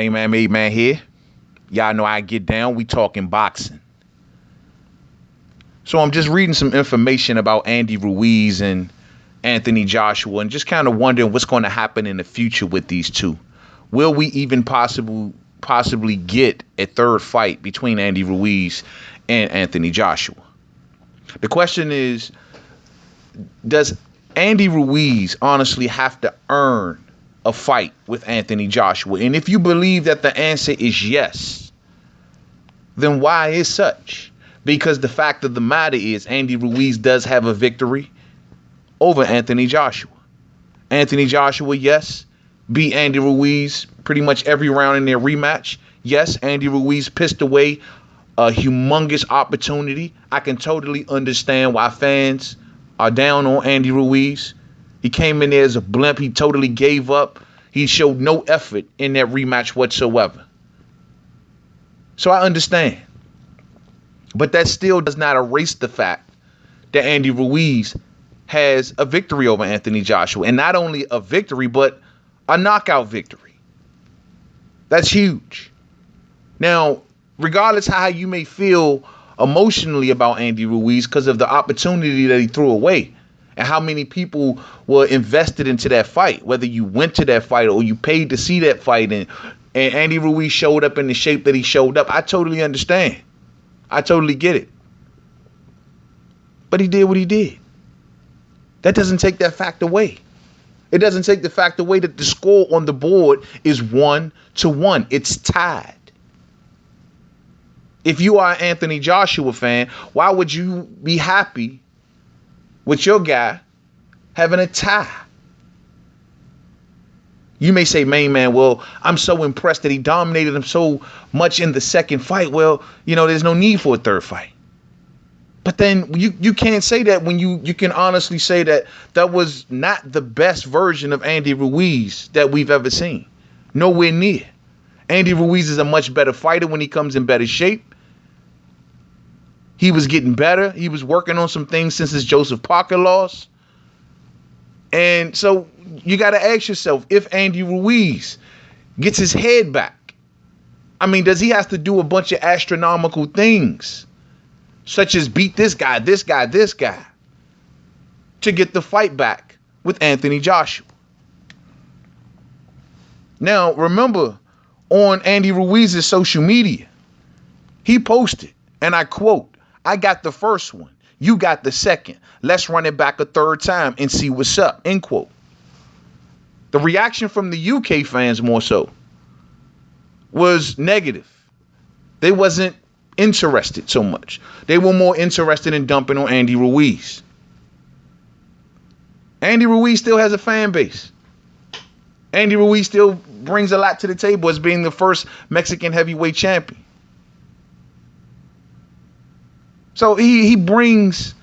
Main Man, Made Man here. Y'all know I get down. We talking boxing. So I'm just reading some information about Andy Ruiz and Anthony Joshua and just kind of wondering what's going to happen in the future with these two. Will we even possibly get a third fight between Andy Ruiz and Anthony Joshua? The question is, does Andy Ruiz honestly have to earn a fight with Anthony Joshua? And if you believe that the answer is yes, then why is such? Because the fact of the matter is Andy Ruiz does have a victory over Anthony Joshua. Anthony Joshua, yes, beat Andy Ruiz pretty much every round in their rematch. Yes, Andy Ruiz pissed away a humongous opportunity. I can totally understand why fans are down on Andy Ruiz. He came in there as a blimp. He totally gave up. He showed no effort in that rematch whatsoever. So I understand. But that still does not erase the fact that Andy Ruiz has a victory over Anthony Joshua. And not only a victory, but a knockout victory. That's huge. Now, regardless how you may feel emotionally about Andy Ruiz because of the opportunity that he threw away and how many people were invested into that fight, whether you went to that fight or you paid to see that fight and Andy Ruiz showed up in the shape that he showed up, I totally understand. I totally get it. But he did what he did. That doesn't take that fact away. It doesn't take the fact away that the score on the board is 1-1. It's tied. If you are an Anthony Joshua fan, why would you be happy with your guy having a tie? You may say, Main Man, well, I'm so impressed that he dominated him so much in the second fight. Well, there's no need for a third fight. But then you can't say that when you can honestly say that that was not the best version of Andy Ruiz that we've ever seen. Nowhere near. Andy Ruiz is a much better fighter when he comes in better shape. He was getting better. He was working on some things since his Joseph Parker loss. And so you got to ask yourself, if Andy Ruiz gets his head back, does he have to do a bunch of astronomical things, such as beat this guy, to get the fight back with Anthony Joshua? Now, remember, on Andy Ruiz's social media, he posted, and I quote, "I got the first one. You got the second. Let's run it back a third time and see what's up," end quote. The reaction from the UK fans more so was negative. They wasn't interested so much. They were more interested in dumping on Andy Ruiz. Andy Ruiz still has a fan base. Andy Ruiz still brings a lot to the table as being the first Mexican heavyweight champion. So he brings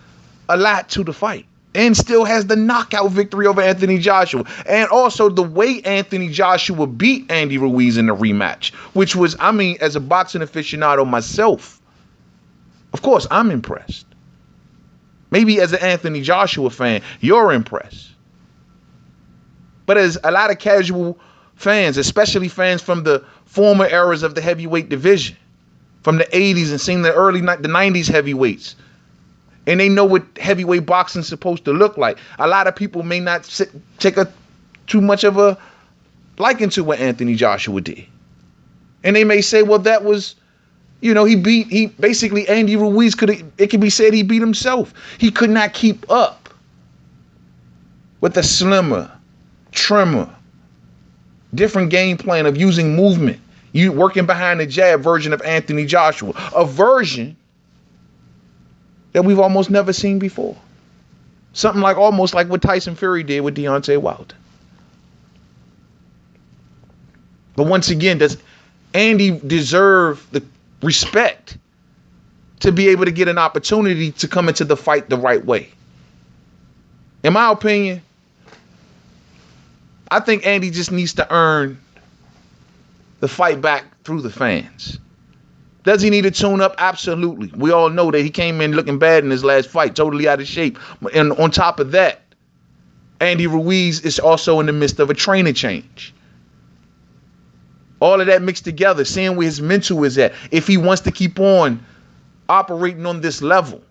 a lot to the fight and still has the knockout victory over Anthony Joshua. And also the way Anthony Joshua beat Andy Ruiz in the rematch, which was, as a boxing aficionado myself, of course, I'm impressed. Maybe as an Anthony Joshua fan, you're impressed. But as a lot of casual fans, especially fans from the former eras of the heavyweight division, from the 80s and seeing the 90s heavyweights, and they know what heavyweight boxing is supposed to look like, a lot of people may not take too much of a liking to what Anthony Joshua did. And they may say, well, that was, basically Andy Ruiz it could be said he beat himself. He could not keep up with the slimmer, trimmer, different game plan of using movement. You working behind the jab version of Anthony Joshua, a version that we've almost never seen before. Something almost like what Tyson Fury did with Deontay Wilder. But once again, does Andy deserve the respect to be able to get an opportunity to come into the fight the right way? In my opinion, I think Andy just needs to earn the fight back through the fans. Does he need to tune up? Absolutely. We all know that he came in looking bad in his last fight, totally out of shape. And on top of that, Andy Ruiz is also in the midst of a trainer change. All of that mixed together, seeing where his mental is at. If he wants to keep on operating on this level,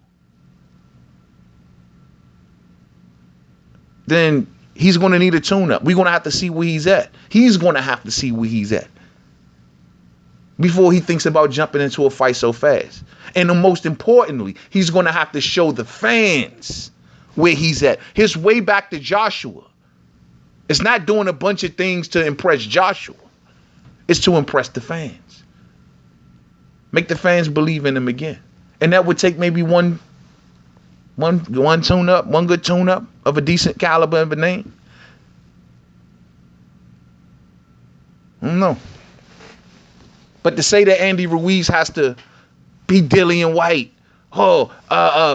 then he's going to need a tune-up. We're going to have to see where he's at. He's going to have to see where he's at before he thinks about jumping into a fight so fast. And most importantly, he's going to have to show the fans where he's at. His way back to Joshua. It's not doing a bunch of things to impress Joshua. It's to impress the fans. Make the fans believe in him again. And that would take maybe one tune-up, one good tune-up of a decent caliber of a name. I don't know. But to say that Andy Ruiz has to beat Dillian White,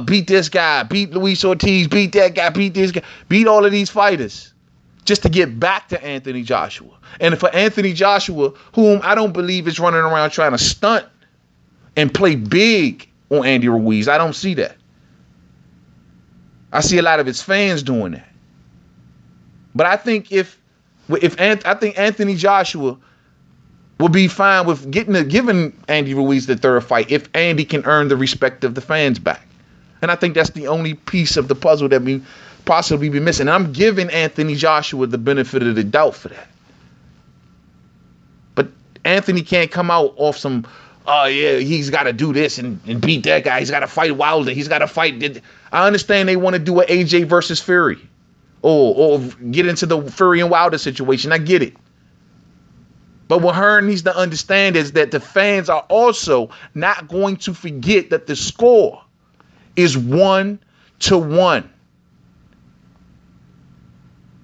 beat this guy, beat Luis Ortiz, beat that guy, beat this guy, beat all of these fighters just to get back to Anthony Joshua. And for Anthony Joshua, whom I don't believe is running around trying to stunt and play big on Andy Ruiz, I don't see that. I see a lot of his fans doing that. But I think I think Anthony Joshua will be fine with giving Andy Ruiz the third fight if Andy can earn the respect of the fans back. And I think that's the only piece of the puzzle that we possibly be missing. And I'm giving Anthony Joshua the benefit of the doubt for that. But Anthony can't come out off some, oh yeah, he's got to do this and beat that guy. He's got to fight Wilder. He's got to fight. I understand they want to do an AJ versus Fury or get into the Fury and Wilder situation. I get it. But what Hearn needs to understand is that the fans are also not going to forget that the score is 1-1.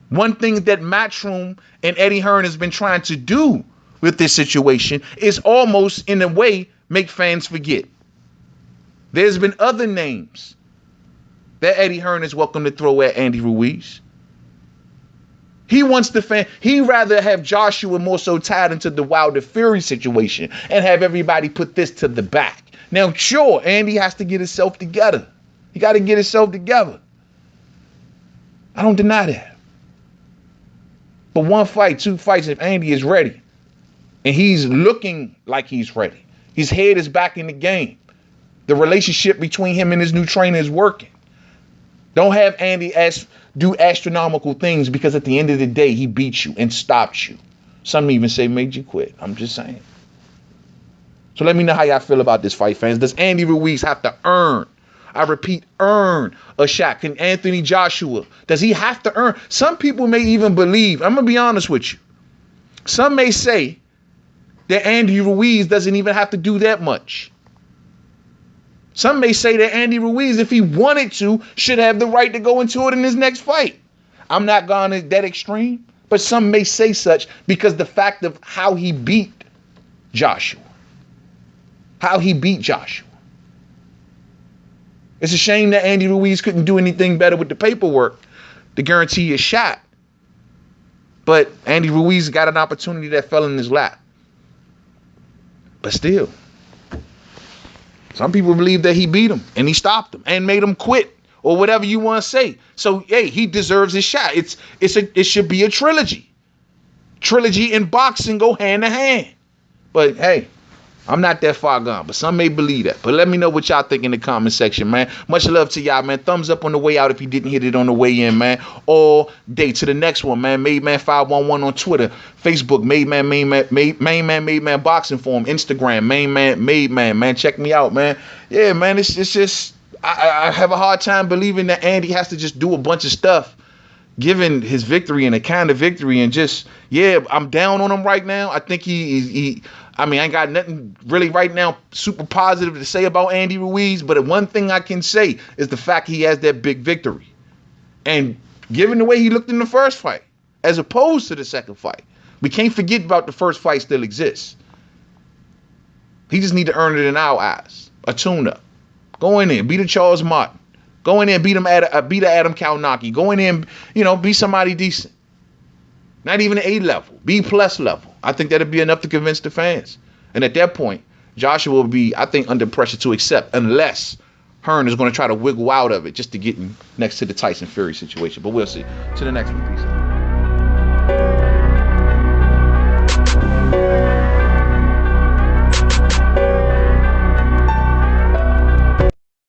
One thing that Matchroom and Eddie Hearn has been trying to do with this situation is almost, in a way, make fans forget. There's been other names that Eddie Hearn is welcome to throw at Andy Ruiz. He wants the fan. He'd rather have Joshua more so tied into the Wilder Fury situation and have everybody put this to the back. Now, sure, Andy has to get himself together. He got to get himself together. I don't deny that. But one fight, two fights, if Andy is ready, and he's looking like he's ready, his head is back in the game. The relationship between him and his new trainer is working. Don't have Andy do astronomical things because at the end of the day, he beat you and stopped you. Some even say made you quit. I'm just saying. So let me know how y'all feel about this fight, fans. Does Andy Ruiz have to earn, I repeat, earn a shot? Can Anthony Joshua, does he have to earn? Some people may even believe, I'm going to be honest with you. Some may say that Andy Ruiz doesn't even have to do that much. Some may say that Andy Ruiz, if he wanted to, should have the right to go into it in his next fight. I'm not going that extreme, but some may say such because the fact of how he beat Joshua. How he beat Joshua. It's a shame that Andy Ruiz couldn't do anything better with the paperwork to guarantee a shot. But Andy Ruiz got an opportunity that fell in his lap. But still, some people believe that he beat him and he stopped him and made him quit or whatever you want to say. So, hey, he deserves his shot. It should be a trilogy. Trilogy and boxing go hand in hand. But, hey, I'm not that far gone, but some may believe that. But let me know what y'all think in the comment section, man. Much love to y'all, man. Thumbs up on the way out if you didn't hit it on the way in, man. All day to the next one, man. Made Man 511 on Twitter, Facebook, Made Man Boxing Forum, Instagram, Made Man. Check me out, man. Yeah, man. It's just I have a hard time believing that Andy has to just do a bunch of stuff, given his victory and a kind of victory, and just, yeah, I'm down on him right now. I think I ain't got nothing really right now super positive to say about Andy Ruiz, but one thing I can say is the fact he has that big victory. And given the way he looked in the first fight, as opposed to the second fight, we can't forget about the first fight still exists. He just need to earn it in our eyes. A tune-up. Go in there, beat a Charles Martin. Go in there and beat a Adam Kalnaki. Go in there and, be somebody decent. Not even an A level, B+ level. I think that'd be enough to convince the fans. And at that point, Joshua will be, I think, under pressure to accept, unless Hearn is going to try to wiggle out of it just to get next to the Tyson Fury situation. But we'll see. To the next one, peace.